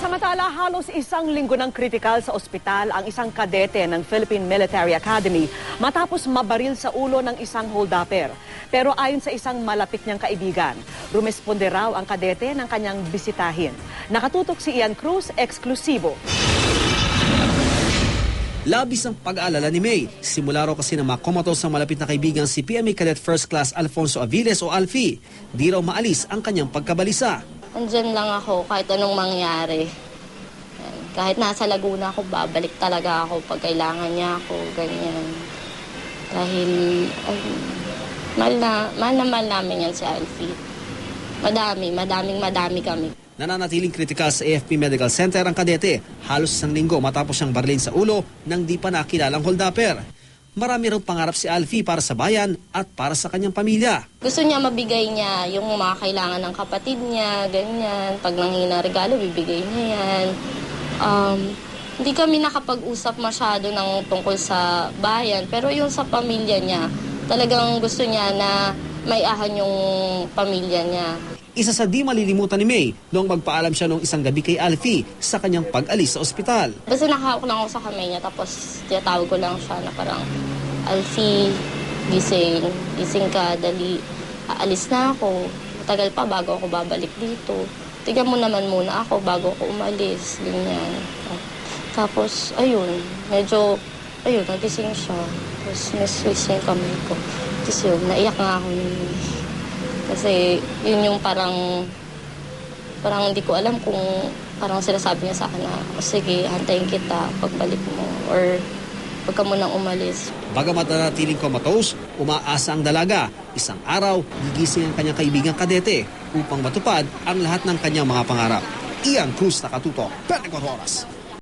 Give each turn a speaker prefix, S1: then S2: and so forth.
S1: Samantala, halos isang linggo ng kritikal sa ospital ang isang kadete ng Philippine Military Academy matapos mabaril sa ulo ng isang holdupper. Pero ayon sa isang malapit niyang kaibigan, rumesponde raw ang kadete ng kanyang bisitahin. Nakatutok si Ian Cruz, eksklusibo.
S2: Labis ang pag-aalala ni May. Simula raw kasi na makomatos sa malapit na kaibigan si PMA Cadet First Class Alfonso Aviles o Alfie. Di raw maalis ang kanyang pagkabalisa.
S3: Andyan lang ako kahit anong mangyari. Kahit nasa Laguna ako, babalik talaga ako pag kailangan niya ako, ganyan. Dahil mahal namin yan si Alfie. Madaming kami.
S2: Nananatiling kritikal sa AFP Medical Center ang kadete halos isang linggo matapos siyang barilin sa ulo ng di pa nakilalang holdupper. Marami raw pangarap si Alfie para sa bayan at para sa kanyang pamilya.
S3: Gusto niya mabigay niya yung mga kailangan ng kapatid niya, ganyan. Pag nanghingi regalo, bibigay niya yan. Hindi kami nakapag-usap masyado ng tungkol sa bayan, pero yung sa pamilya niya, talagang gusto niya na maiahan yung pamilya niya.
S2: Isa sa di malilimutan ni May noong magpaalam siya noong isang gabi kay Alfie sa kanyang pag-alis sa ospital.
S3: Basta nakahawak lang ako sa kamay niya, tapos tinatawag ko lang siya na parang, Alfie, gising ka, dali, aalis na ako. Matagal pa bago ako babalik dito. Tignan mo naman muna ako bago ako umalis, ganyan. Tapos, nagising siya. Tapos, naswiss niya yung kamay ko. Tapos yun, naiyak nga ako yun. Kasi yun yung parang hindi ko alam kung parang sinasabi niya sa akin na, sige, hantayin kita pagbalik mo or wag ka munang umalis.
S2: Bagamat nanatiling comatose, umaasa ang dalaga. Isang araw, gigising ang kanyang kaibigang kadete upang matupad ang lahat ng kanyang mga pangarap. Ian Cruz, nakatutok, 24 Oras.